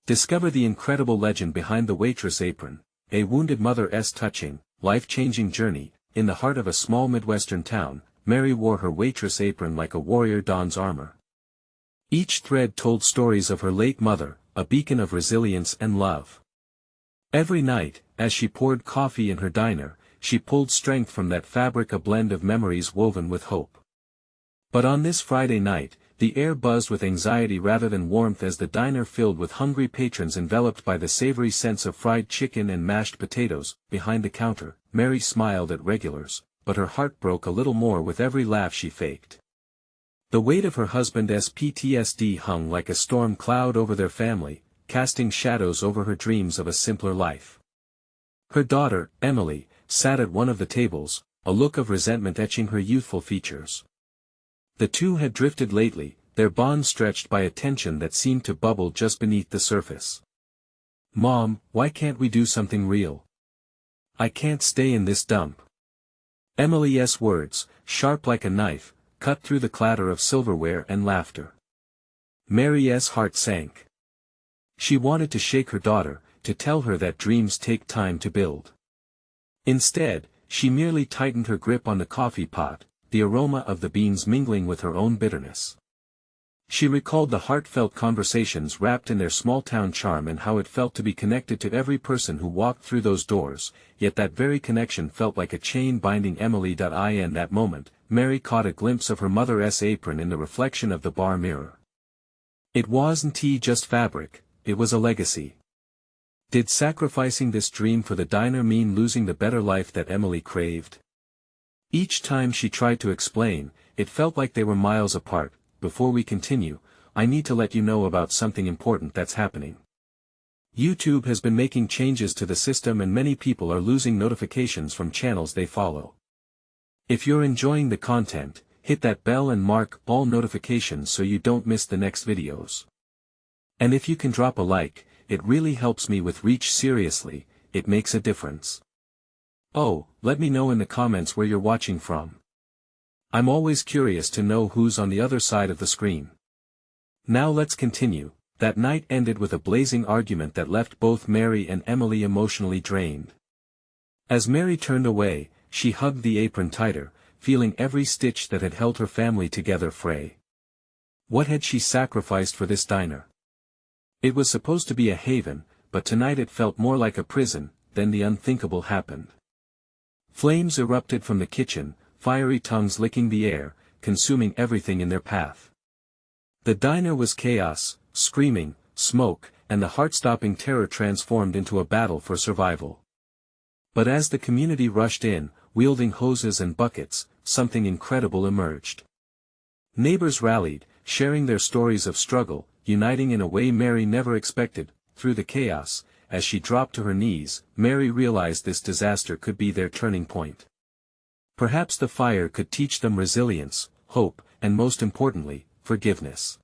Discover the incredible legend behind the Waitress Apron, a wounded mother's touching, life-changing journey. In the heart of a small Midwestern town, Mary wore her waitress apron like a warrior dons armor. Each thread told stories of her late mother, a beacon of resilience and love. Every night, as she poured coffee in her diner, she pulled strength from that fabric, a blend of memories woven with hope. But on this Friday night, the air buzzed with anxiety rather than warmth as the diner filled with hungry patrons enveloped by the savory scents of fried chicken and mashed potatoes. Behind the counter, Mary smiled at regulars, but her heart broke a little more with every laugh she faked. The weight of her husband's PTSD hung like a storm cloud over their family, casting shadows over her dreams of a simpler life. Her daughter, Emily, sat at one of the tables, a look of resentment etching her youthful features. The two had drifted lately, their bond stretched by a tension that seemed to bubble just beneath the surface. "Mom, why can't we do something real? I can't stay in this dump." Emily's words, sharp like a knife, cut through the clatter of silverware and laughter. Mary's heart sank. She wanted to shake her daughter, to tell her that dreams take time to build. Instead, she merely tightened her grip on the coffee pot, the aroma of the beans mingling with her own bitterness. She recalled the heartfelt conversations wrapped in their small-town charm and how it felt to be connected to every person who walked through those doors, yet that very connection felt like a chain binding Emily. In that moment, Mary caught a glimpse of her mother's apron in the reflection of the bar mirror. It wasn't just fabric, it was a legacy. Did sacrificing this dream for the diner mean losing the better life that Emily craved? Each time she tried to explain, it felt like they were miles apart. Before we continue, I need to let you know about something important that's happening. YouTube has been making changes to the system and many people are losing notifications from channels they follow. If you're enjoying the content, hit that bell and mark all notifications so you don't miss the next videos. And if you can drop a like, it really helps me with reach. Seriously, it makes a difference. Oh, let me know in the comments where you're watching from. I'm always curious to know who's on the other side of the screen. Now let's continue. That night ended with a blazing argument that left both Mary and Emily emotionally drained. As Mary turned away, she hugged the apron tighter, feeling every stitch that had held her family together fray. What had she sacrificed for this diner? It was supposed to be a haven, but tonight it felt more like a prison. Then the unthinkable happened. Flames erupted from the kitchen, fiery tongues licking the air, consuming everything in their path. The diner was chaos, screaming, smoke, and the heart-stopping terror transformed into a battle for survival. But as the community rushed in, wielding hoses and buckets, something incredible emerged. Neighbors rallied, sharing their stories of struggle, uniting in a way Mary never expected. Through the chaos, as she dropped to her knees, Mary realized this disaster could be their turning point. Perhaps the fire could teach them resilience, hope, and most importantly, forgiveness.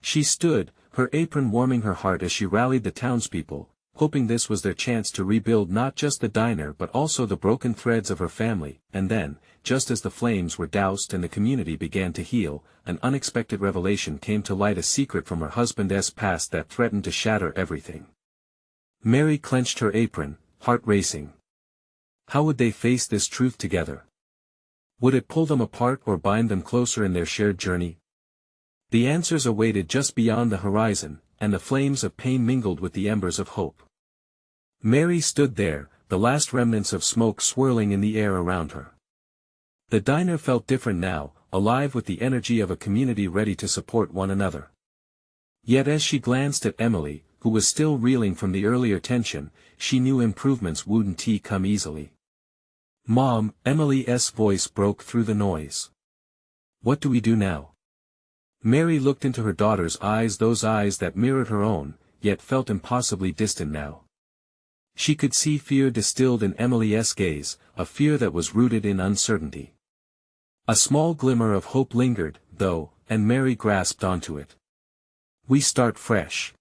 She stood, her apron warming her heart as she rallied the townspeople, hoping this was their chance to rebuild not just the diner but also the broken threads of her family. And then, just as the flames were doused and the community began to heal, an unexpected revelation came to light, a secret from her husband's past that threatened to shatter everything. Mary clenched her apron, heart racing. How would they face this truth together? Would it pull them apart or bind them closer in their shared journey? The answers awaited just beyond the horizon, and the flames of pain mingled with the embers of hope. Mary stood there, the last remnants of smoke swirling in the air around her. The diner felt different now, alive with the energy of a community ready to support one another. Yet as she glanced at Emily, who was still reeling from the earlier tension, she knew improvements wouldn't come easily. "Mom," Emily's voice broke through the noise. "What do we do now?" Mary looked into her daughter's eyes, those eyes that mirrored her own, yet felt impossibly distant now. She could see fear distilled in Emily's gaze, a fear that was rooted in uncertainty. A small glimmer of hope lingered, though, and Mary grasped onto it. "We start fresh.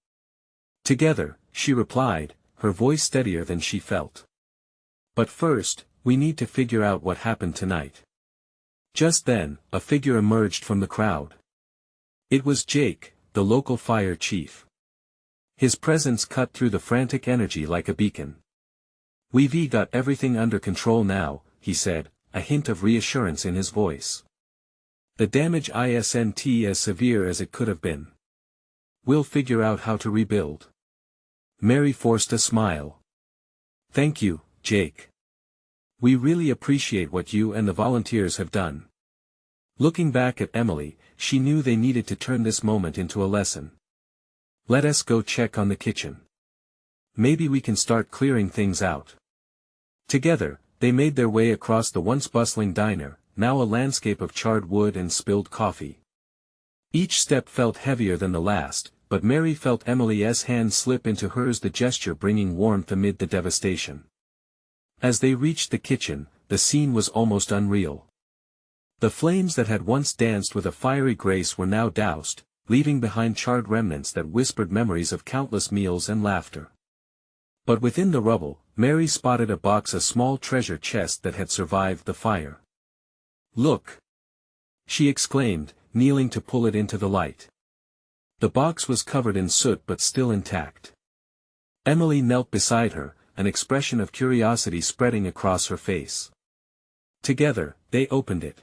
Together," she replied, her voice steadier than she felt. "But first, we need to figure out what happened tonight." Just then, a figure emerged from the crowd. It was Jake, the local fire chief. His presence cut through the frantic energy like a beacon. "We've got everything under control now," he said, a hint of reassurance in his voice. "The damage isn't as severe as it could have been. We'll figure out how to rebuild." Mary forced a smile. "Thank you, Jake. We really appreciate what you and the volunteers have done." Looking back at Emily, she knew they needed to turn this moment into a lesson. "Let us go check on the kitchen. Maybe we can start clearing things out." Together, they made their way across the once bustling diner, now a landscape of charred wood and spilled coffee. Each step felt heavier than the last, but Mary felt Emily's hand slip into hers, the gesture bringing warmth amid the devastation. As they reached the kitchen, the scene was almost unreal. The flames that had once danced with a fiery grace were now doused, leaving behind charred remnants that whispered memories of countless meals and laughter. But within the rubble, Mary spotted a box, a small treasure chest that had survived the fire. "Look!" she exclaimed, kneeling to pull it into the light. The box was covered in soot but still intact. Emily knelt beside her, an expression of curiosity spreading across her face. Together, they opened it.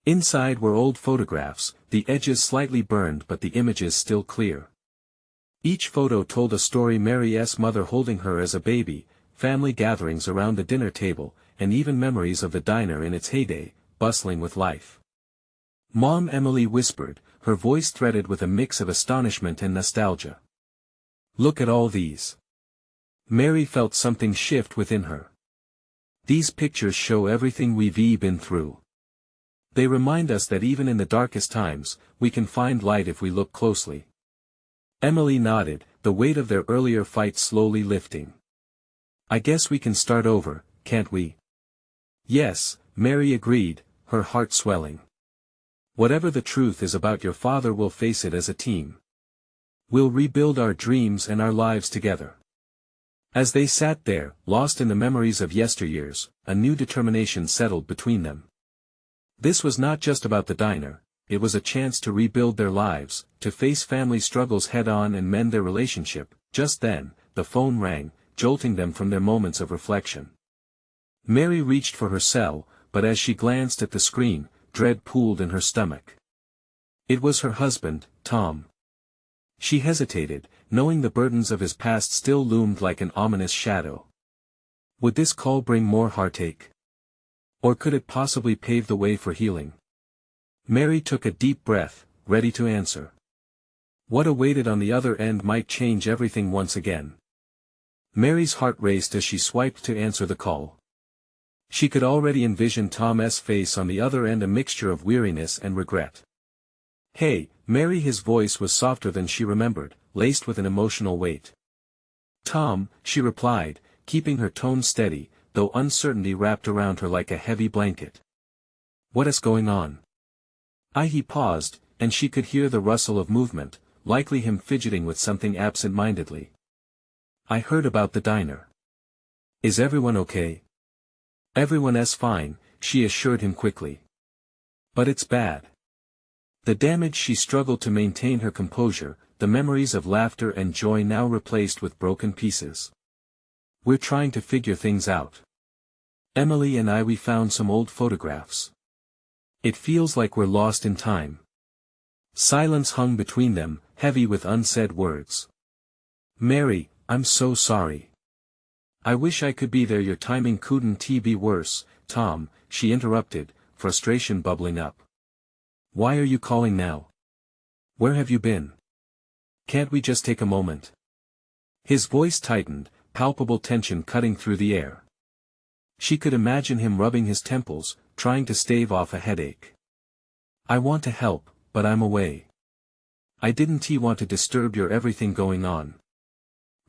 Inside were old photographs, the edges slightly burned but the images still clear. Each photo told a story: Mary's mother holding her as a baby, family gatherings around the dinner table, and even memories of the diner in its heyday, bustling with life. "Mom," Emily whispered, her voice threaded with a mix of astonishment and nostalgia. "Look at all these." Mary felt something shift within her. "These pictures show everything we've been through. They remind us that even in the darkest times, we can find light if we look closely." Emily nodded, the weight of their earlier fight slowly lifting. "I guess we can start over, can't we?" "Yes," Mary agreed, her heart swelling. "Whatever the truth is about your father, we'll face it as a team. We'll rebuild our dreams and our lives together." As they sat there, lost in the memories of yesteryears, a new determination settled between them. This was not just about the diner, it was a chance to rebuild their lives, to face family struggles head-on and mend their relationship. Just then, the phone rang, jolting them from their moments of reflection. Mary reached for her cell, but as she glanced at the screen, dread pooled in her stomach. It was her husband, Tom. She hesitated, knowing the burdens of his past still loomed like an ominous shadow. Would this call bring more heartache? Or could it possibly pave the way for healing? Mary took a deep breath, ready to answer. What awaited on the other end might change everything once again. Mary's heart raced as she swiped to answer the call. She could already envision Tom's face on the other end, a mixture of weariness and regret. "Hey, Mary," his voice was softer than she remembered, laced with an emotional weight. "Tom," she replied, keeping her tone steady, though uncertainty wrapped around her like a heavy blanket. "What is going on?" He paused, and she could hear the rustle of movement, likely him fidgeting with something absent-mindedly. "I heard about the diner. Is everyone okay?" "Everyone's fine," she assured him quickly. "But it's bad." The damage. She struggled to maintain her composure, the memories of laughter and joy now replaced with broken pieces. "We're trying to figure things out. Emily and we found some old photographs. It feels like we're lost in time." Silence hung between them, heavy with unsaid words. "Mary, I'm so sorry. I wish I could be there. Your timing couldn't be worse, Tom," she interrupted, frustration bubbling up. "Why are you calling now? Where have you been? Can't we just take a moment?" His voice tightened, palpable tension cutting through the air. She could imagine him rubbing his temples, trying to stave off a headache. "I want to help, but I'm away. I didn't want to disturb your everything going on."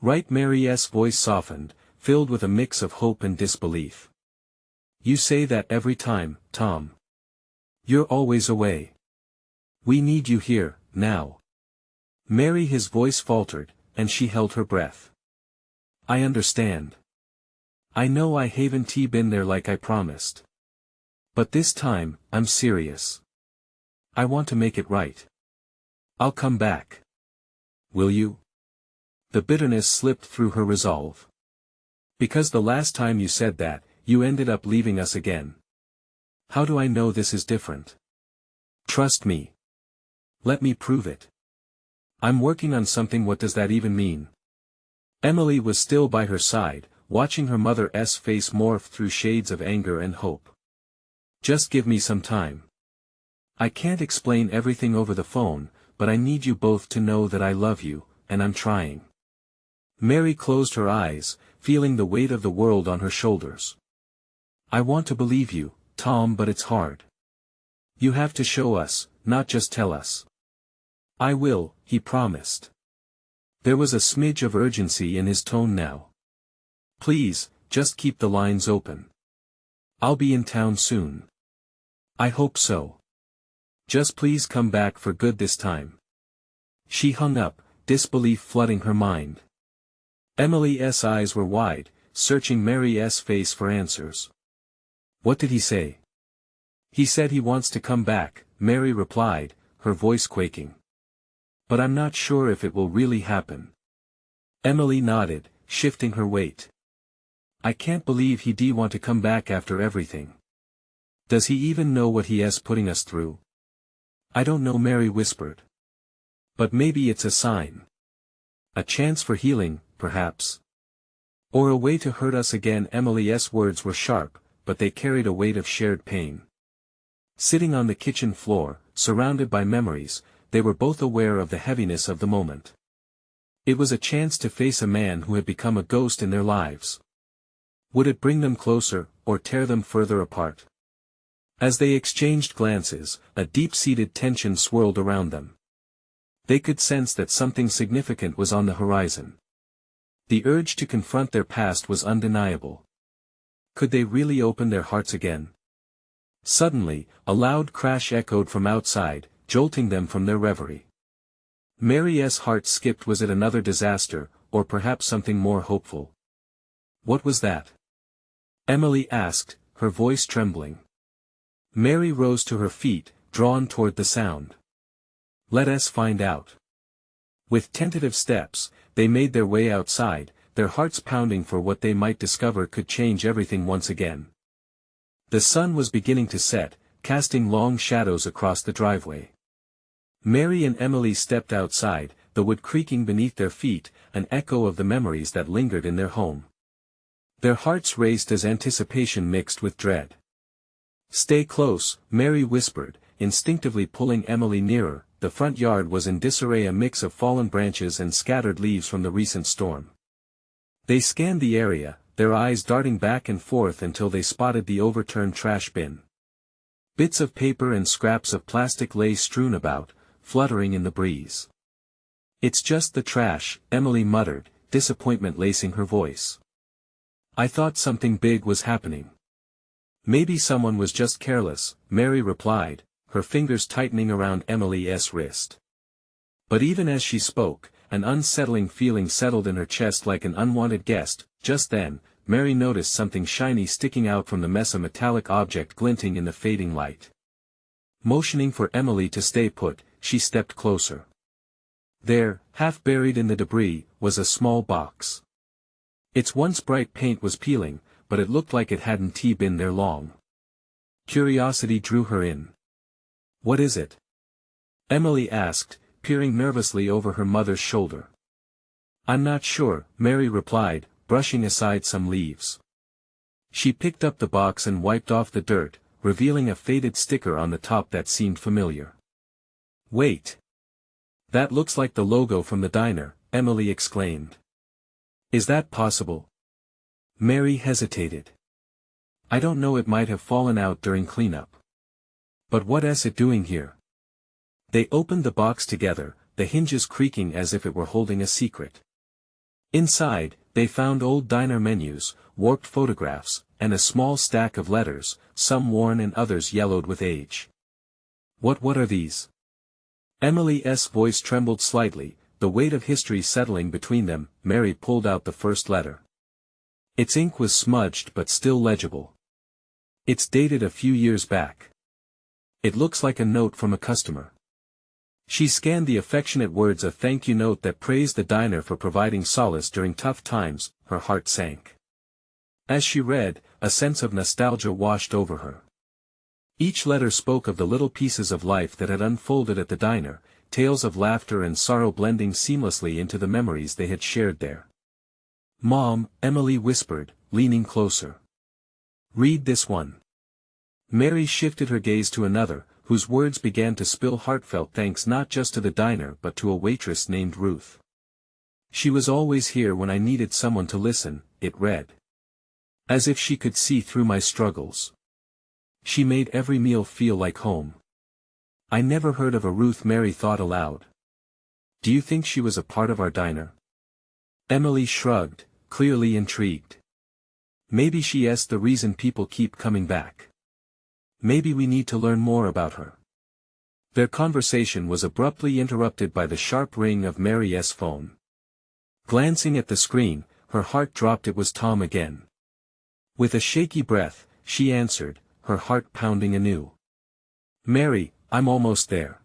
"Right." Mary's voice softened, filled with a mix of hope and disbelief. "You say that every time, Tom. You're always away. We need you here, now." "Mary," his voice faltered, and she held her breath. "I understand. I know I haven't been there like I promised. But this time, I'm serious. I want to make it right. I'll come back. Will you?" The bitterness slipped through her resolve. Because the last time you said that, you ended up leaving us again. How do I know this is different? Trust me. Let me prove it. I'm working on something. What does that even mean? Emily was still by her side, watching her mother's face morph through shades of anger and hope. Just give me some time. I can't explain everything over the phone, but I need you both to know that I love you, and I'm trying. Mary closed her eyes, feeling the weight of the world on her shoulders. I want to believe you, Tom, but it's hard. You have to show us, not just tell us. I will, he promised. There was a smidge of urgency in his tone now. Please, just keep the lines open. I'll be in town soon. I hope so. Just please come back for good this time. She hung up, disbelief flooding her mind. Emily's eyes were wide, searching Mary's face for answers. What did he say? He said he wants to come back, Mary replied, her voice quaking. But I'm not sure if it will really happen. Emily nodded, shifting her weight. I can't believe he'd want to come back after everything. Does he even know what he is putting us through? I don't know, Mary whispered. But maybe it's a sign. A chance for healing, perhaps. Or a way to hurt us again. Emily's words were sharp, but they carried a weight of shared pain. Sitting on the kitchen floor, surrounded by memories, they were both aware of the heaviness of the moment. It was a chance to face a man who had become a ghost in their lives. Would it bring them closer, or tear them further apart? As they exchanged glances, a deep-seated tension swirled around them. They could sense that something significant was on the horizon. The urge to confront their past was undeniable. Could they really open their hearts again? Suddenly, a loud crash echoed from outside, jolting them from their reverie. Mary's heart skipped. Was it another disaster, or perhaps something more hopeful? What was that? Emily asked, her voice trembling. Mary rose to her feet, drawn toward the sound. Let us find out. With tentative steps, they made their way outside, their hearts pounding for what they might discover could change everything once again. The sun was beginning to set, casting long shadows across the driveway. Mary and Emily stepped outside, the wood creaking beneath their feet, an echo of the memories that lingered in their home. Their hearts raced as anticipation mixed with dread. Stay close, Mary whispered, instinctively pulling Emily nearer. The front yard was in disarray, a mix of fallen branches and scattered leaves from the recent storm. They scanned the area, their eyes darting back and forth until they spotted the overturned trash bin. Bits of paper and scraps of plastic lay strewn about, fluttering in the breeze. It's just the trash, Emily muttered, disappointment lacing her voice. I thought something big was happening. Maybe someone was just careless, Mary replied, her fingers tightening around Emily's wrist. But even as she spoke, an unsettling feeling settled in her chest like an unwanted guest. Just then, Mary noticed something shiny sticking out from the mess, a metallic object glinting in the fading light. Motioning for Emily to stay put, she stepped closer. There, half buried in the debris, was a small box. Its once bright paint was peeling, but it looked like it hadn't been there long. Curiosity drew her in. What is it? Emily asked, peering nervously over her mother's shoulder. I'm not sure, Mary replied, brushing aside some leaves. She picked up the box and wiped off the dirt, revealing a faded sticker on the top that seemed familiar. Wait! That looks like the logo from the diner, Emily exclaimed. Is that possible? Mary hesitated. I don't know, it might have fallen out during cleanup. But what is it doing here? They opened the box together, the hinges creaking as if it were holding a secret. Inside, they found old diner menus, warped photographs, and a small stack of letters, some worn and others yellowed with age. What are these? Emily's voice trembled slightly, the weight of history settling between them. Mary pulled out the first letter. Its ink was smudged but still legible. It's dated a few years back. It looks like a note from a customer. She scanned the affectionate words, a thank you note that praised the diner for providing solace during tough times. Her heart sank. As she read, a sense of nostalgia washed over her. Each letter spoke of the little pieces of life that had unfolded at the diner, tales of laughter and sorrow blending seamlessly into the memories they had shared there. "Mom," Emily whispered, leaning closer. "Read this one." Mary shifted her gaze to another, whose words began to spill heartfelt thanks not just to the diner but to a waitress named Ruth. "She was always here when I needed someone to listen," it read. "As if she could see through my struggles. She made every meal feel like home." I never heard of a Ruth, Mary thought aloud. "Do you think she was a part of our diner?" Emily shrugged, clearly intrigued. "Maybe she's the reason people keep coming back. Maybe we need to learn more about her." Their conversation was abruptly interrupted by the sharp ring of Mary's phone. Glancing at the screen, her heart dropped. It was Tom again. With a shaky breath, she answered, her heart pounding anew. "Mary, I'm almost there."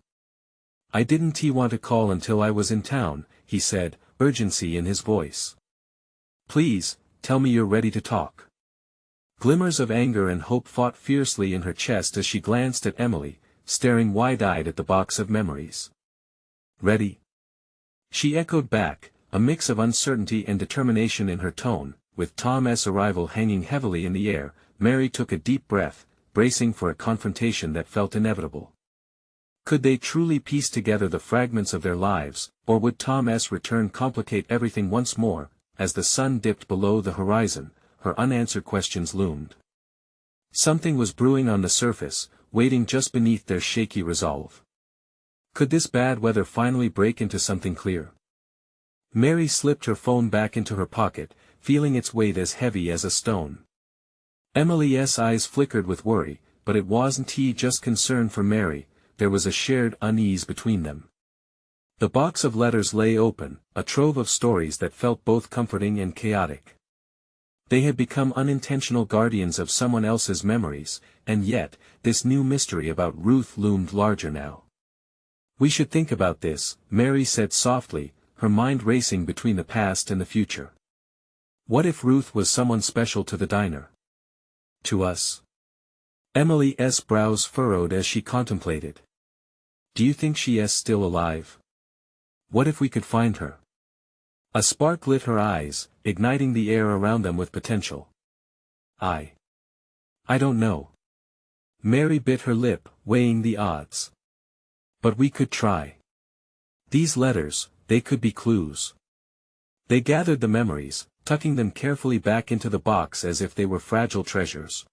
"I didn't want to call until I was in town," he said, urgency in his voice. "Please, tell me you're ready to talk." Glimmers of anger and hope fought fiercely in her chest as she glanced at Emily, staring wide-eyed at the box of memories. "Ready?" she echoed back, a mix of uncertainty and determination in her tone. With Tom's arrival hanging heavily in the air, Mary took a deep breath, bracing for a confrontation that felt inevitable. Could they truly piece together the fragments of their lives, or would Tom's return complicate everything once more? As the sun dipped below the horizon, her unanswered questions loomed. Something was brewing on the surface, waiting just beneath their shaky resolve. Could this bad weather finally break into something clear? Mary slipped her phone back into her pocket, feeling its weight as heavy as a stone. Emily's eyes flickered with worry, but it wasn't just concern for Mary, there was a shared unease between them. The box of letters lay open, a trove of stories that felt both comforting and chaotic. They had become unintentional guardians of someone else's memories, and yet, this new mystery about Ruth loomed larger now. "We should think about this," Mary said softly, her mind racing between the past and the future. What if Ruth was someone special to the diner? To us? Emily's brows furrowed as she contemplated. "Do you think she is still alive? What if we could find her?" A spark lit her eyes, igniting the air around them with potential. I don't know." Mary bit her lip, weighing the odds. "But we could try. These letters, they could be clues." They gathered the memories, tucking them carefully back into the box as if they were fragile treasures.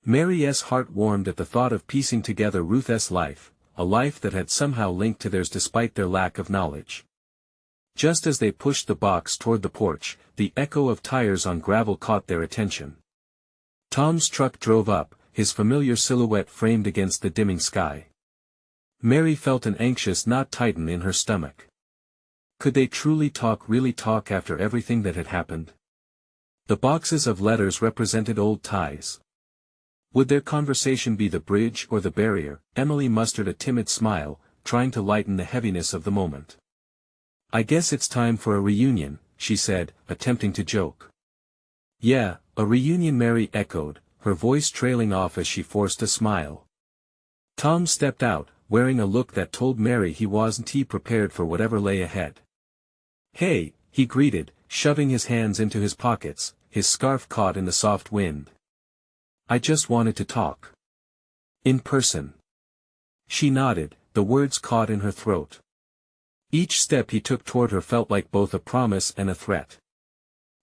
Mary's heart warmed at the thought of piecing together Ruth's life, a life that had somehow linked to theirs despite their lack of knowledge. Just as they pushed the box toward the porch, the echo of tires on gravel caught their attention. Tom's truck drove up, his familiar silhouette framed against the dimming sky. Mary felt an anxious knot tighten in her stomach. Could they truly really talk after everything that had happened? The boxes of letters represented old ties. Would their conversation be the bridge or the barrier? Emily mustered a timid smile, trying to lighten the heaviness of the moment. "I guess it's time for a reunion," she said, attempting to joke. "Yeah, a reunion," Mary echoed, her voice trailing off as she forced a smile. Tom stepped out, wearing a look that told Mary he wasn't prepared for whatever lay ahead. "Hey," he greeted, shoving his hands into his pockets, his scarf caught in the soft wind. "I just wanted to talk. In person." She nodded, the words caught in her throat. Each step he took toward her felt like both a promise and a threat.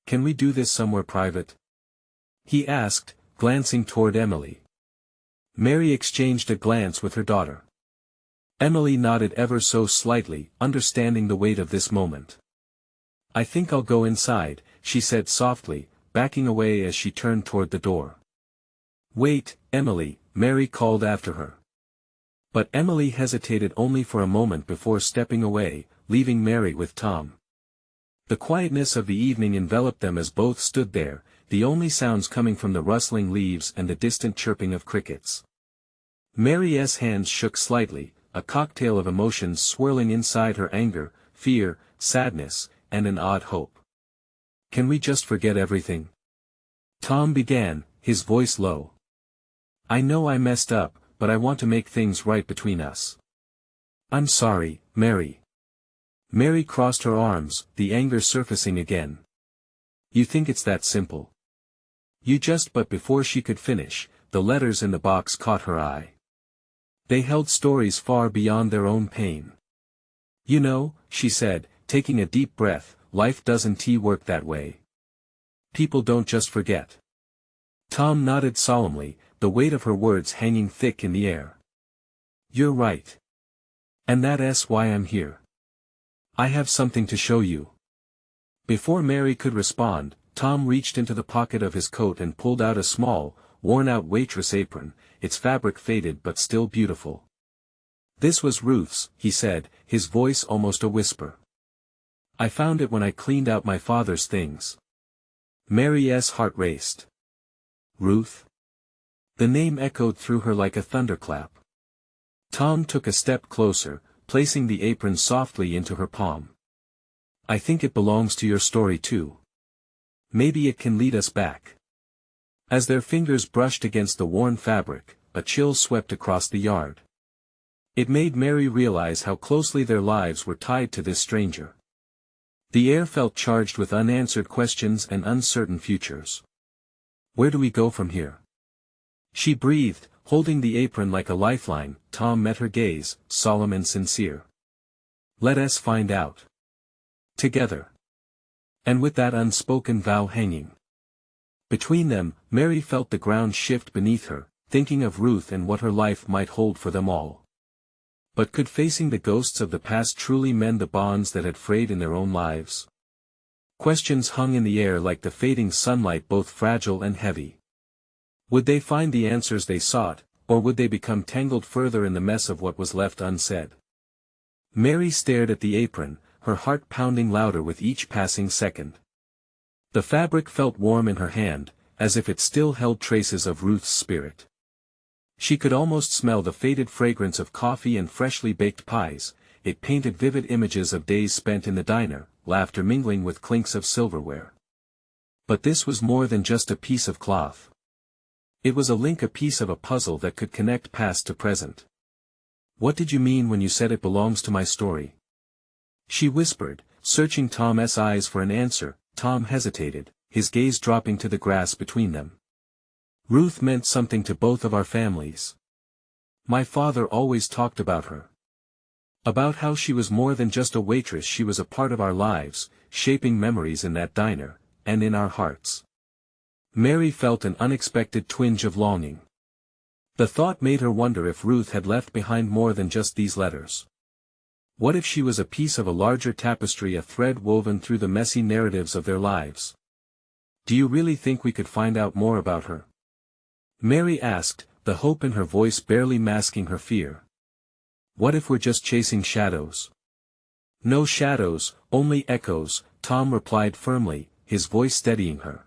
"Can we do this somewhere private?" he asked, glancing toward Emily. Mary exchanged a glance with her daughter. Emily nodded ever so slightly, understanding the weight of this moment. "I think I'll go inside," she said softly, backing away as she turned toward the door. "Wait, Emily," Mary called after her. But Emily hesitated only for a moment before stepping away, leaving Mary with Tom. The quietness of the evening enveloped them as both stood there, the only sounds coming from the rustling leaves and the distant chirping of crickets. Mary's hands shook slightly, a cocktail of emotions swirling inside her: anger, fear, sadness, and an odd hope. "Can we just forget everything?" Tom began, his voice low. "I know I messed up, but I want to make things right between us." "I'm sorry, Mary." Mary crossed her arms, the anger surfacing again. "You think it's that simple? You just..." But before she could finish, the letters in the box caught her eye. They held stories far beyond their own pain. "You know," she said, taking a deep breath, "life doesn't work that way. People don't just forget." Tom nodded solemnly, the weight of her words hanging thick in the air. "You're right. And that's why I'm here. I have something to show you." Before Mary could respond, Tom reached into the pocket of his coat and pulled out a small, worn-out waitress apron, its fabric faded but still beautiful. "This was Ruth's," he said, his voice almost a whisper. "I found it when I cleaned out my father's things." Mary's heart raced. Ruth? The name echoed through her like a thunderclap. Tom took a step closer, placing the apron softly into her palm. "I think it belongs to your story too. Maybe it can lead us back." As their fingers brushed against the worn fabric, a chill swept across the yard. It made Mary realize how closely their lives were tied to this stranger. The air felt charged with unanswered questions and uncertain futures. "Where do we go from here?" she breathed, holding the apron like a lifeline. Tom met her gaze, solemn and sincere. "Let us find out. Together." And with that unspoken vow hanging between them, Mary felt the ground shift beneath her, thinking of Ruth and what her life might hold for them all. But could facing the ghosts of the past truly mend the bonds that had frayed in their own lives? Questions hung in the air like the fading sunlight, both fragile and heavy. Would they find the answers they sought, or would they become tangled further in the mess of what was left unsaid? Mary stared at the apron, her heart pounding louder with each passing second. The fabric felt warm in her hand, as if it still held traces of Ruth's spirit. She could almost smell the faded fragrance of coffee and freshly baked pies. It painted vivid images of days spent in the diner, laughter mingling with clinks of silverware. But this was more than just a piece of cloth. It was a link, a piece of a puzzle that could connect past to present. "What did you mean when you said it belongs to my story?" she whispered, searching Tom's eyes for an answer. Tom hesitated, his gaze dropping to the grass between them. "Ruth meant something to both of our families. My father always talked about her. About how she was more than just a waitress. She was a part of our lives, shaping memories in that diner, and in our hearts." Mary felt an unexpected twinge of longing. The thought made her wonder if Ruth had left behind more than just these letters. What if she was a piece of a larger tapestry, a thread woven through the messy narratives of their lives? "Do you really think we could find out more about her?" Mary asked, the hope in her voice barely masking her fear. "What if we're just chasing shadows?" "No shadows, only echoes," Tom replied firmly, his voice steadying her.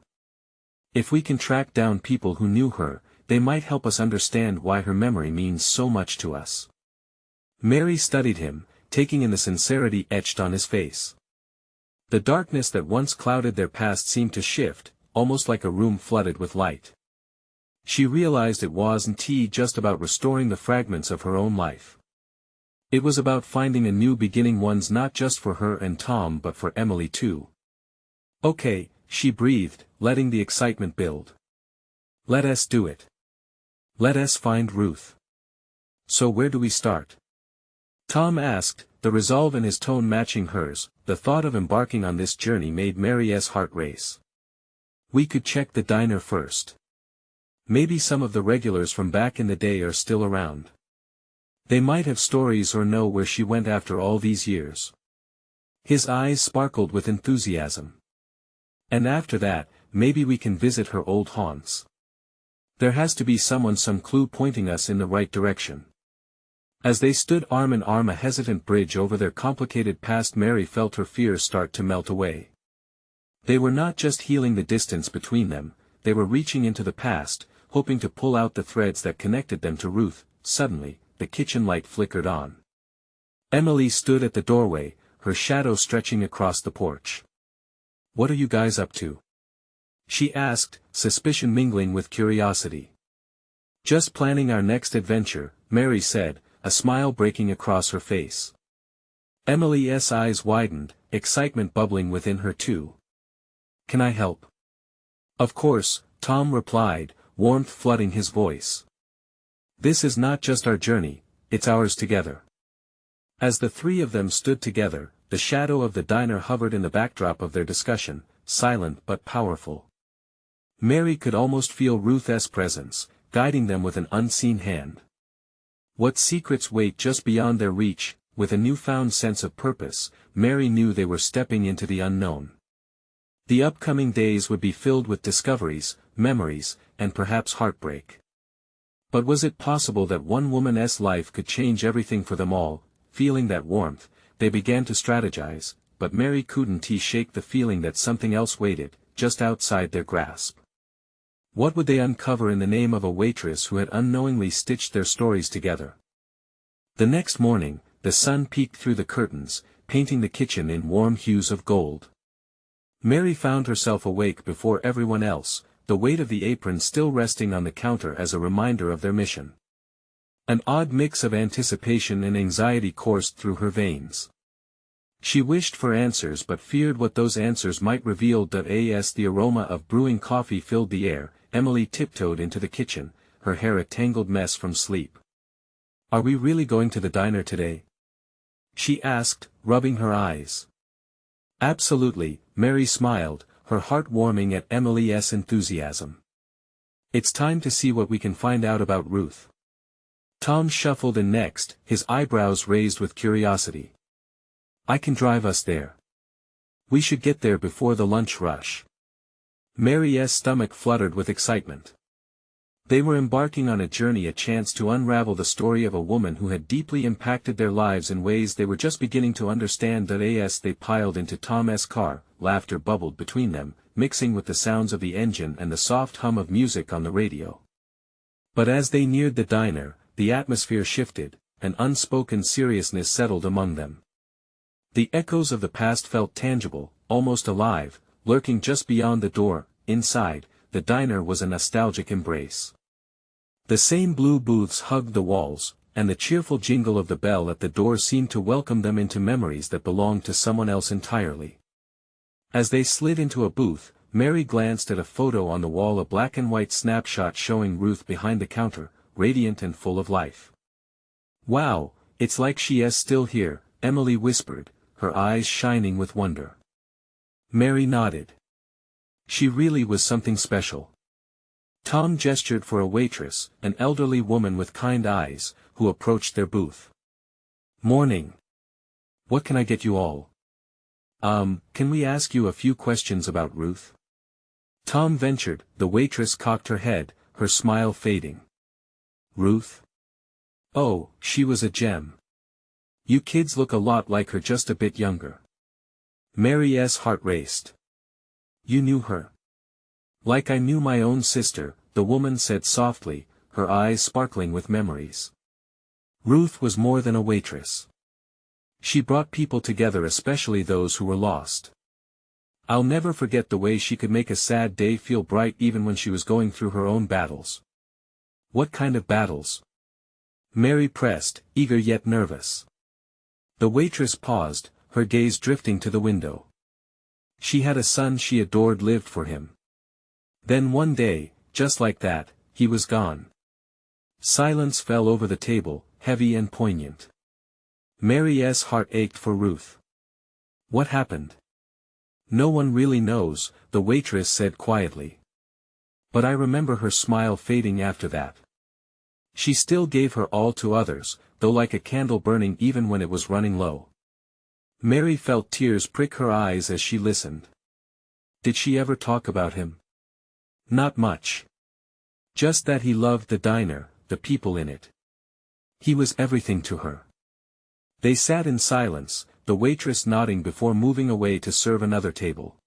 "If we can track down people who knew her, they might help us understand why her memory means so much to us." Mary studied him, taking in the sincerity etched on his face. The darkness that once clouded their past seemed to shift, almost like a room flooded with light. She realized it wasn't just about restoring the fragments of her own life. It was about finding a new beginning, ones not just for her and Tom but for Emily too. "Okay," she breathed, letting the excitement build. "Let us do it. Let us find Ruth." "So where do we start?" Tom asked, the resolve in his tone matching hers. The thought of embarking on this journey made Mary's heart race. "We could check the diner first. Maybe some of the regulars from back in the day are still around. They might have stories or know where she went after all these years." His eyes sparkled with enthusiasm. "And after that, maybe we can visit her old haunts. There has to be some clue pointing us in the right direction." As they stood arm in arm, a hesitant bridge over their complicated past, Mary felt her fears start to melt away. They were not just healing the distance between them, they were reaching into the past, hoping to pull out the threads that connected them to Ruth. Suddenly, the kitchen light flickered on. Emily stood at the doorway, her shadow stretching across the porch. "What are you guys up to?" she asked, suspicion mingling with curiosity. "Just planning our next adventure," Mary said, a smile breaking across her face. Emily's eyes widened, excitement bubbling within her too. "Can I help?" "Of course," Tom replied, warmth flooding his voice. "This is not just our journey, it's ours together." As the three of them stood together, the shadow of the diner hovered in the backdrop of their discussion, silent but powerful. Mary could almost feel Ruth's presence, guiding them with an unseen hand. What secrets wait just beyond their reach? With a newfound sense of purpose, Mary knew they were stepping into the unknown. The upcoming days would be filled with discoveries, memories, and perhaps heartbreak. But was it possible that one woman's life could change everything for them all? Feeling that warmth, they began to strategize, but Mary couldn't shake the feeling that something else waited, just outside their grasp. What would they uncover in the name of a waitress who had unknowingly stitched their stories together? The next morning, the sun peeked through the curtains, painting the kitchen in warm hues of gold. Mary found herself awake before everyone else, the weight of the apron still resting on the counter as a reminder of their mission. An odd mix of anticipation and anxiety coursed through her veins. She wished for answers but feared what those answers might reveal. As the aroma of brewing coffee filled the air, Emily tiptoed into the kitchen, her hair a tangled mess from sleep. "Are we really going to the diner today?" she asked, rubbing her eyes. "Absolutely," Mary smiled, her heart warming at Emily's enthusiasm. "It's time to see what we can find out about Ruth." Tom shuffled in next, his eyebrows raised with curiosity. "I can drive us there. We should get there before the lunch rush." Mary's stomach fluttered with excitement. They were embarking on a journey, a chance to unravel the story of a woman who had deeply impacted their lives in ways they were just beginning to understand. As they piled into Tom's car, laughter bubbled between them, mixing with the sounds of the engine and the soft hum of music on the radio. But as they neared the diner, the atmosphere shifted, an unspoken seriousness settled among them. The echoes of the past felt tangible, almost alive, lurking just beyond the door. Inside, the diner was a nostalgic embrace. The same blue booths hugged the walls, and the cheerful jingle of the bell at the door seemed to welcome them into memories that belonged to someone else entirely. As they slid into a booth, Mary glanced at a photo on the wall, a black and white snapshot showing Ruth behind the counter, radiant and full of life. "Wow, it's like she is still here," Emily whispered, her eyes shining with wonder. Mary nodded. She really was something special. Tom gestured for a waitress, an elderly woman with kind eyes, who approached their booth. "Morning. What can I get you all?" Can we ask you a few questions about Ruth?" Tom ventured. The waitress cocked her head, her smile fading. "Ruth? Oh, she was a gem. You kids look a lot like her, just a bit younger." Mary's heart raced. "You knew her?" "Like I knew my own sister," the woman said softly, her eyes sparkling with memories. "Ruth was more than a waitress. She brought people together, especially those who were lost. I'll never forget the way she could make a sad day feel bright even when she was going through her own battles." "What kind of battles?" Mary pressed, eager yet nervous. The waitress paused, her gaze drifting to the window. "She had a son she adored, lived for him. Then one day, just like that, he was gone." Silence fell over the table, heavy and poignant. Mary's heart ached for Ruth. "What happened?" "No one really knows," the waitress said quietly. "But I remember her smile fading after that. She still gave her all to others, though like a candle burning even when it was running low." Mary felt tears prick her eyes as she listened. "Did she ever talk about him?" "Not much. Just that he loved the diner, the people in it. He was everything to her." They sat in silence, the waitress nodding before moving away to serve another table.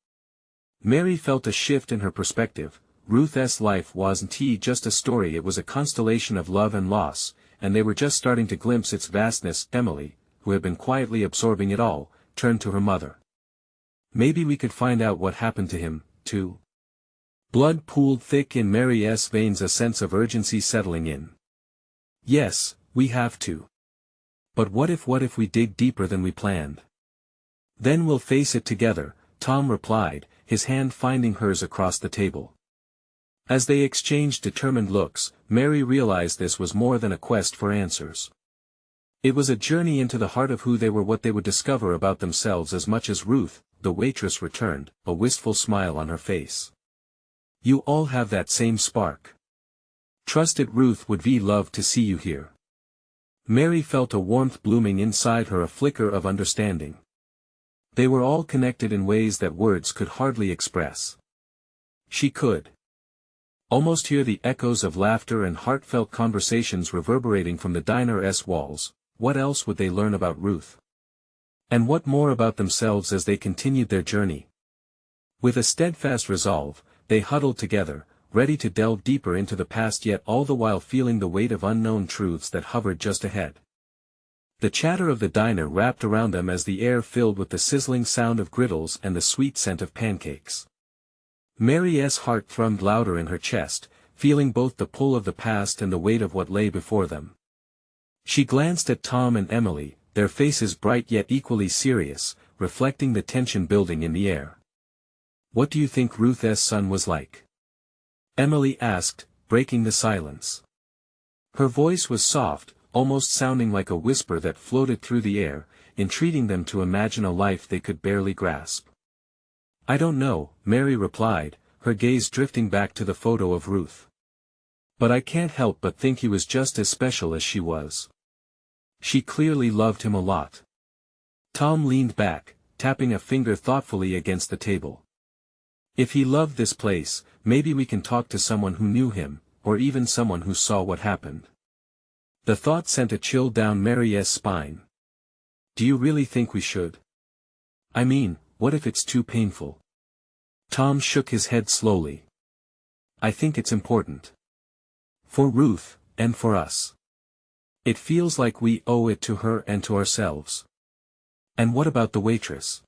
Mary felt a shift in her perspective. Ruth's life wasn't just a story, it was a constellation of love and loss, and they were just starting to glimpse its vastness. Emily, who had been quietly absorbing it all, turned to her mother. Maybe we could find out what happened to him, too. Blood pooled thick in Mary's veins, a sense of urgency settling in. Yes, we have to. But what if we dig deeper than we planned? Then we'll face it together, Tom replied, his hand finding hers across the table. As they exchanged determined looks, Mary realized this was more than a quest for answers. It was a journey into the heart of who they were, what they would discover about themselves. As much as Ruth, the waitress returned, a wistful smile on her face. You all have that same spark. Trust it, Ruth would love to see you here. Mary felt a warmth blooming inside her, a flicker of understanding. They were all connected in ways that words could hardly express. She could almost hear the echoes of laughter and heartfelt conversations reverberating from the diner's walls. What else would they learn about Ruth? And what more about themselves as they continued their journey? With a steadfast resolve, they huddled together, ready to delve deeper into the past, yet all the while feeling the weight of unknown truths that hovered just ahead. The chatter of the diner wrapped around them as the air filled with the sizzling sound of griddles and the sweet scent of pancakes. Mary's heart thrummed louder in her chest, feeling both the pull of the past and the weight of what lay before them. She glanced at Tom and Emily, their faces bright yet equally serious, reflecting the tension building in the air. What do you think Ruth's son was like? Emily asked, breaking the silence. Her voice was soft, almost sounding like a whisper that floated through the air, entreating them to imagine a life they could barely grasp. I don't know, Mary replied, her gaze drifting back to the photo of Ruth. But I can't help but think he was just as special as she was. She clearly loved him a lot. Tom leaned back, tapping a finger thoughtfully against the table. If he loved this place, maybe we can talk to someone who knew him, or even someone who saw what happened. The thought sent a chill down Mary's spine. Do you really think we should? I mean, what if it's too painful? Tom shook his head slowly. I think it's important. For Ruth, and for us. It feels like we owe it to her and to ourselves. And what about the waitress?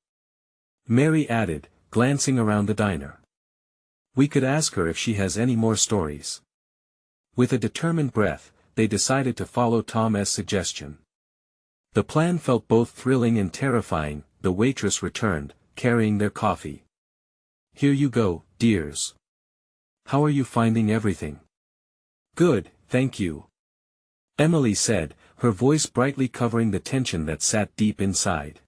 Mary added, glancing around the diner. We could ask her if she has any more stories. With a determined breath, they decided to follow Tom's suggestion. The plan felt both thrilling and terrifying. The waitress returned, carrying their coffee. Here you go, dears. How are you finding everything? Good, thank you. Emily said, her voice brightly covering the tension that sat deep inside.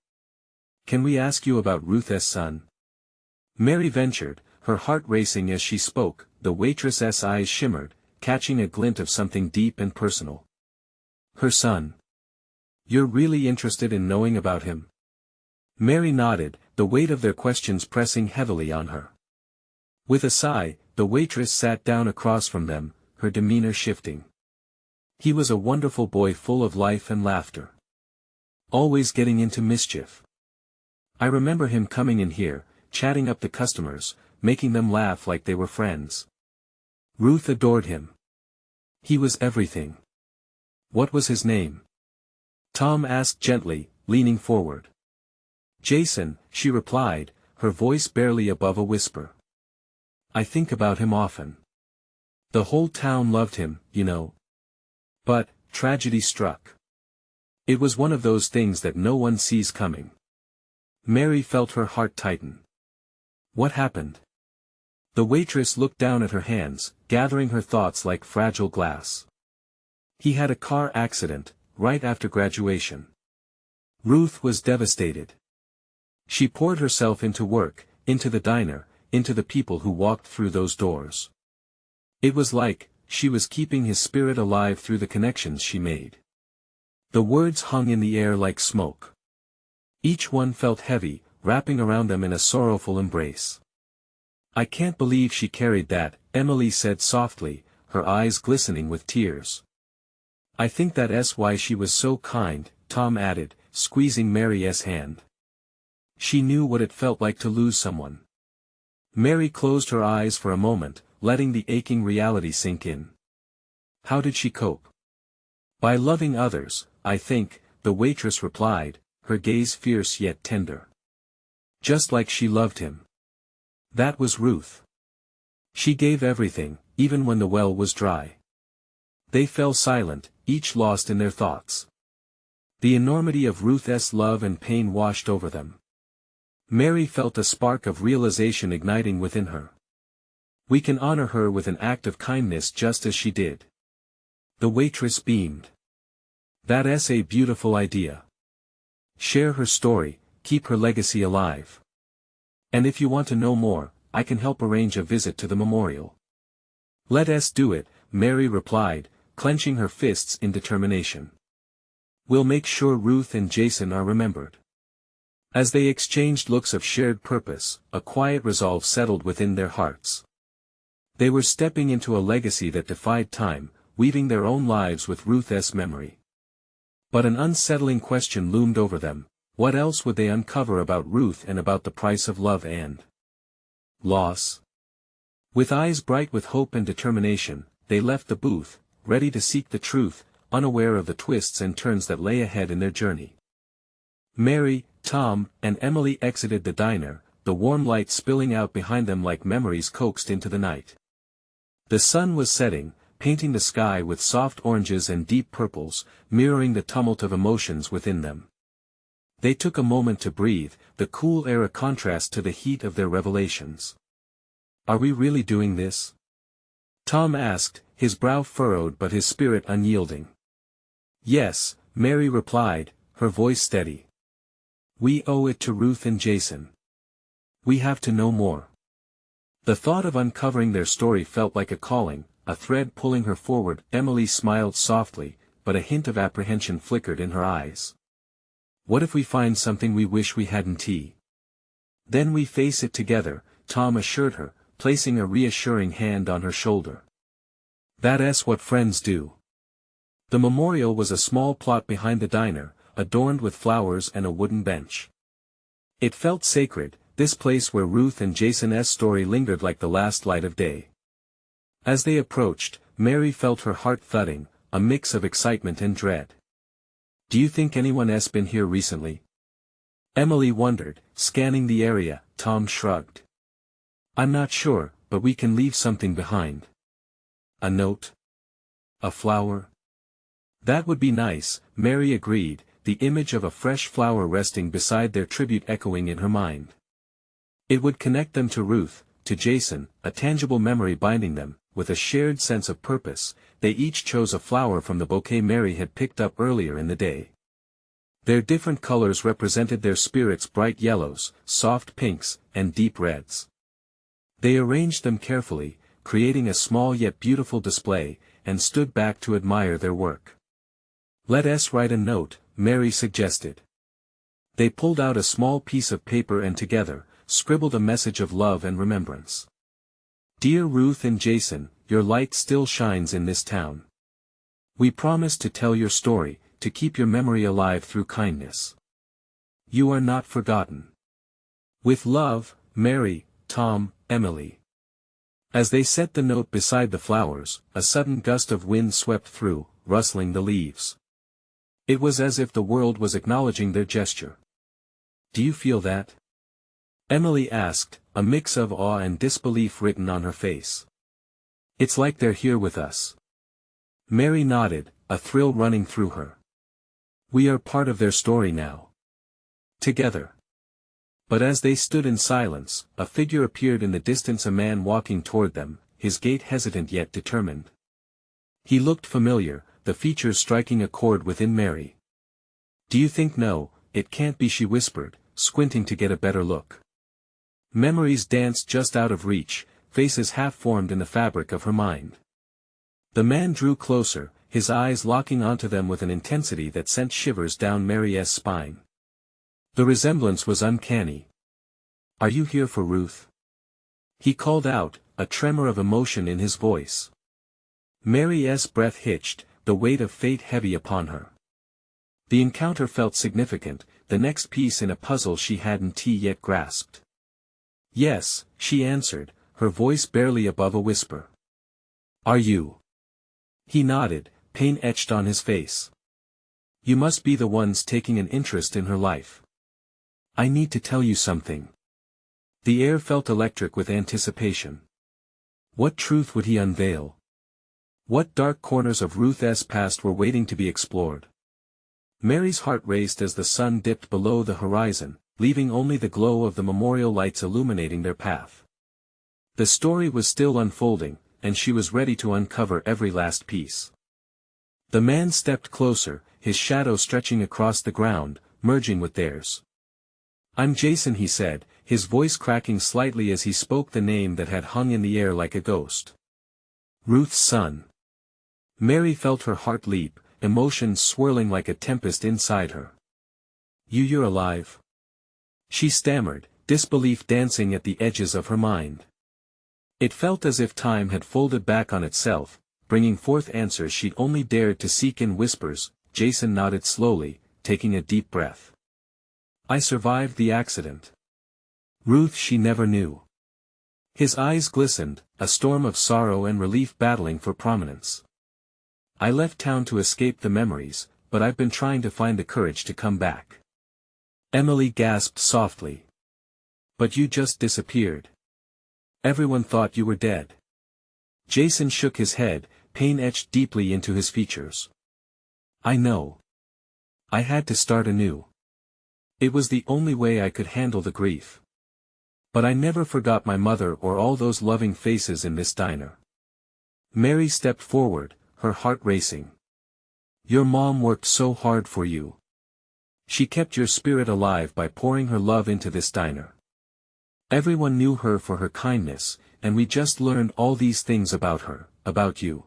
Can we ask you about Ruth's son? Mary ventured, her heart racing as she spoke. The waitress's eyes shimmered, catching a glint of something deep and personal. Her son. You're really interested in knowing about him? Mary nodded, the weight of their questions pressing heavily on her. With a sigh, the waitress sat down across from them, her demeanor shifting. He was a wonderful boy, full of life and laughter. Always getting into mischief. I remember him coming in here, chatting up the customers, making them laugh like they were friends. Ruth adored him. He was everything. What was his name? Tom asked gently, leaning forward. Jason, she replied, her voice barely above a whisper. I think about him often. The whole town loved him, you know. But, tragedy struck. It was one of those things that no one sees coming. Mary felt her heart tighten. What happened? The waitress looked down at her hands, gathering her thoughts like fragile glass. He had a car accident, right after graduation. Ruth was devastated. She poured herself into work, into the diner, into the people who walked through those doors. It was like, she was keeping his spirit alive through the connections she made. The words hung in the air like smoke. Each one felt heavy, wrapping around them in a sorrowful embrace. I can't believe she carried that, Emily said softly, her eyes glistening with tears. I think that's why she was so kind, Tom added, squeezing Mary's hand. She knew what it felt like to lose someone. Mary closed her eyes for a moment, letting the aching reality sink in. How did she cope? By loving others, I think, the waitress replied, her gaze fierce yet tender. Just like she loved him. That was Ruth. She gave everything, even when the well was dry. They fell silent, each lost in their thoughts. The enormity of Ruth's love and pain washed over them. Mary felt a spark of realization igniting within her. We can honor her with an act of kindness just as she did. The waitress beamed. That's a beautiful idea. Share her story, keep her legacy alive. And if you want to know more, I can help arrange a visit to the memorial. Let us do it, Mary replied, clenching her fists in determination. We'll make sure Ruth and Jason are remembered. As they exchanged looks of shared purpose, a quiet resolve settled within their hearts. They were stepping into a legacy that defied time, weaving their own lives with Ruth's memory. But an unsettling question loomed over them: what else would they uncover about Ruth and about the price of love and loss? With eyes bright with hope and determination, they left the booth, ready to seek the truth, unaware of the twists and turns that lay ahead in their journey. Mary, Tom, and Emily exited the diner, the warm light spilling out behind them like memories coaxed into the night. The sun was setting, painting the sky with soft oranges and deep purples, mirroring the tumult of emotions within them. They took a moment to breathe, the cool air a contrast to the heat of their revelations. Are we really doing this? Tom asked, his brow furrowed but his spirit unyielding. Yes, Mary replied, her voice steady. We owe it to Ruth and Jason. We have to know more. The thought of uncovering their story felt like a calling, a thread pulling her forward. Emily smiled softly, but a hint of apprehension flickered in her eyes. What if we find something we wish we hadn't? Then we face it together, Tom assured her, placing a reassuring hand on her shoulder. That's what friends do. The memorial was a small plot behind the diner, adorned with flowers and a wooden bench. It felt sacred, this place where Ruth and Jason's story lingered like the last light of day. As they approached, Mary felt her heart thudding, a mix of excitement and dread. Do you think anyone's been here recently? Emily wondered, scanning the area. Tom shrugged. I'm not sure, but we can leave something behind. A note? A flower? That would be nice, Mary agreed, the image of a fresh flower resting beside their tribute echoing in her mind. It would connect them to Ruth, to Jason, a tangible memory binding them, with a shared sense of purpose. They each chose a flower from the bouquet Mary had picked up earlier in the day. Their different colors represented their spirits: bright yellows, soft pinks, and deep reds. They arranged them carefully, creating a small yet beautiful display, and stood back to admire their work. Let us write a note, Mary suggested. They pulled out a small piece of paper and together, scribbled a message of love and remembrance. Dear Ruth and Jason, your light still shines in this town. We promise to tell your story, to keep your memory alive through kindness. You are not forgotten. With love, Mary, Tom, Emily. As they set the note beside the flowers, a sudden gust of wind swept through, rustling the leaves. It was as if the world was acknowledging their gesture. Do you feel that? Emily asked, a mix of awe and disbelief written on her face. It's like they're here with us. Mary nodded, a thrill running through her. We are part of their story now. Together. But as they stood in silence, a figure appeared in the distance, a man walking toward them, his gait hesitant yet determined. He looked familiar, the features striking a chord within Mary. Do you think? No, it can't be, she whispered, squinting to get a better look. Memories danced just out of reach, faces half formed in the fabric of her mind. The man drew closer, his eyes locking onto them with an intensity that sent shivers down Mary's spine. The resemblance was uncanny. Are you here for Ruth? He called out, a tremor of emotion in his voice. Mary's breath hitched, the weight of fate heavy upon her. The encounter felt significant, the next piece in a puzzle she hadn't yet grasped. Yes, she answered, her voice barely above a whisper. Are you? He nodded, pain etched on his face. You must be the ones taking an interest in her life. I need to tell you something. The air felt electric with anticipation. What truth would he unveil? What dark corners of Ruth's past were waiting to be explored? Mary's heart raced as the sun dipped below the horizon, leaving only the glow of the memorial lights illuminating their path. The story was still unfolding, and she was ready to uncover every last piece. The man stepped closer, his shadow stretching across the ground, merging with theirs. I'm Jason, he said, his voice cracking slightly as he spoke the name that had hung in the air like a ghost. Ruth's son. Mary felt her heart leap, emotions swirling like a tempest inside her. You're alive? She stammered, disbelief dancing at the edges of her mind. It felt as if time had folded back on itself, bringing forth answers she'd only dared to seek in whispers. Jason nodded slowly, taking a deep breath. I survived the accident. Ruth she never knew. His eyes glistened, a storm of sorrow and relief battling for prominence. I left town to escape the memories, but I've been trying to find the courage to come back. Emily gasped softly. But you just disappeared. Everyone thought you were dead. Jason shook his head, pain etched deeply into his features. I know. I had to start anew. It was the only way I could handle the grief. But I never forgot my mother or all those loving faces in this diner. Mary stepped forward, her heart racing. Your mom worked so hard for you. She kept your spirit alive by pouring her love into this diner. Everyone knew her for her kindness, and we just learned all these things about her, about you.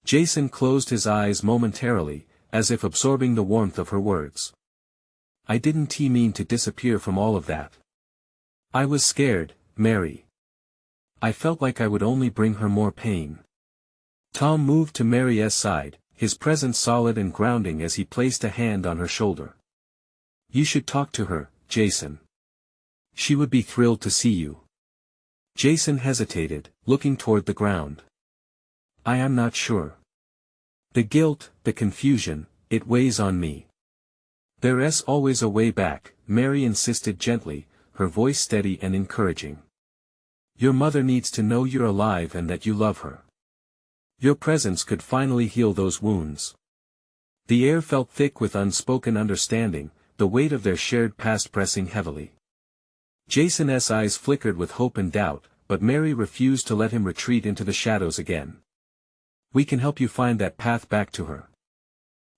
Jason closed his eyes momentarily, as if absorbing the warmth of her words. I didn't mean to disappear from all of that. I was scared, Mary. I felt like I would only bring her more pain. Tom moved to Mary's side, his presence solid and grounding as he placed a hand on her shoulder. You should talk to her, Jason. She would be thrilled to see you. Jason hesitated, looking toward the ground. I am not sure. The guilt, the confusion, it weighs on me. There's always a way back, Mary insisted gently, her voice steady and encouraging. Your mother needs to know you're alive and that you love her. Your presence could finally heal those wounds. The air felt thick with unspoken understanding, the weight of their shared past pressing heavily. Jason's eyes flickered with hope and doubt, but Mary refused to let him retreat into the shadows again. We can help you find that path back to her.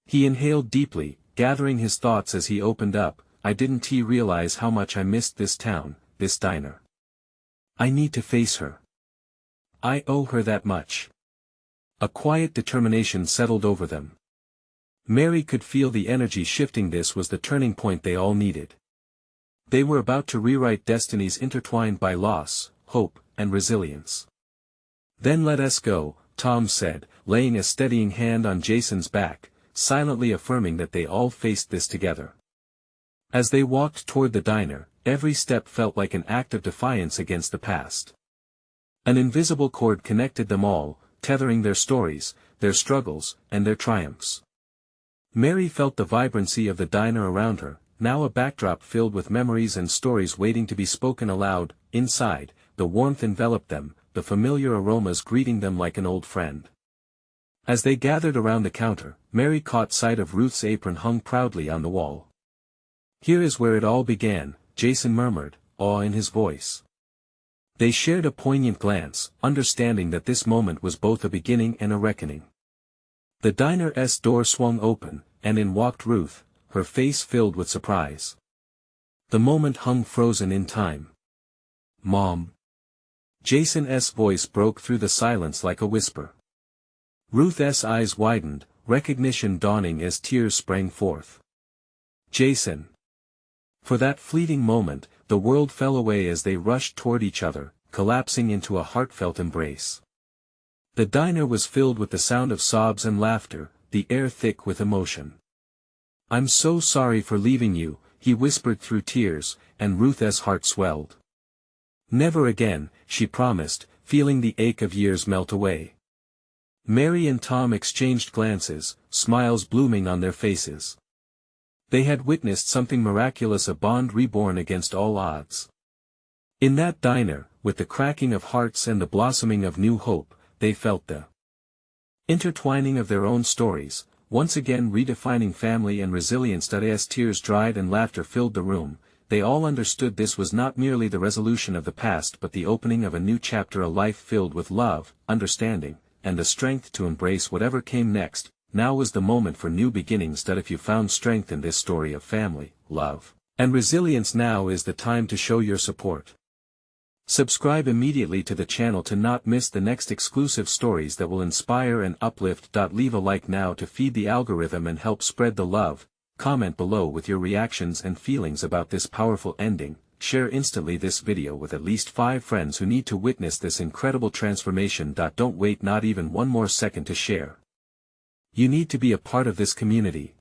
He inhaled deeply, gathering his thoughts as he opened up. I didn't realize how much I missed this town, this diner. I need to face her. I owe her that much. A quiet determination settled over them. Mary could feel the energy shifting. This was the turning point they all needed. They were about to rewrite destinies intertwined by loss, hope, and resilience. Then let us go, Tom said, laying a steadying hand on Jason's back, silently affirming that they all faced this together. As they walked toward the diner, every step felt like an act of defiance against the past. An invisible cord connected them all, tethering their stories, their struggles, and their triumphs. Mary felt the vibrancy of the diner around her, now a backdrop filled with memories and stories waiting to be spoken aloud. Inside, the warmth enveloped them, the familiar aromas greeting them like an old friend. As they gathered around the counter, Mary caught sight of Ruth's apron hung proudly on the wall. Here is where it all began, Jason murmured, awe in his voice. They shared a poignant glance, understanding that this moment was both a beginning and a reckoning. The diner's door swung open, and in walked Ruth, her face filled with surprise. The moment hung frozen in time. Mom. Jason's voice broke through the silence like a whisper. Ruth's eyes widened, recognition dawning as tears sprang forth. Jason. For that fleeting moment, the world fell away as they rushed toward each other, collapsing into a heartfelt embrace. The diner was filled with the sound of sobs and laughter, the air thick with emotion. I'm so sorry for leaving you, he whispered through tears, and Ruth's heart swelled. Never again, she promised, feeling the ache of years melt away. Mary and Tom exchanged glances, smiles blooming on their faces. They had witnessed something miraculous, a bond reborn against all odds. In that diner, with the cracking of hearts and the blossoming of new hope, they felt the intertwining of their own stories, once again redefining family and resilience. As tears dried and laughter filled the room, they all understood this was not merely the resolution of the past but the opening of a new chapter, a life filled with love, understanding, and the strength to embrace whatever came next. Now was the moment for new beginnings. If you found strength in this story of family, love, and resilience, now is the time to show your support. Subscribe immediately to the channel to not miss the next exclusive stories that will inspire and uplift. Leave a like now to feed the algorithm and help spread the love. Comment below with your reactions and feelings about this powerful ending. Share instantly this video with at least 5 friends who need to witness this incredible transformation. Don't wait not even one more second to share. You need to be a part of this community.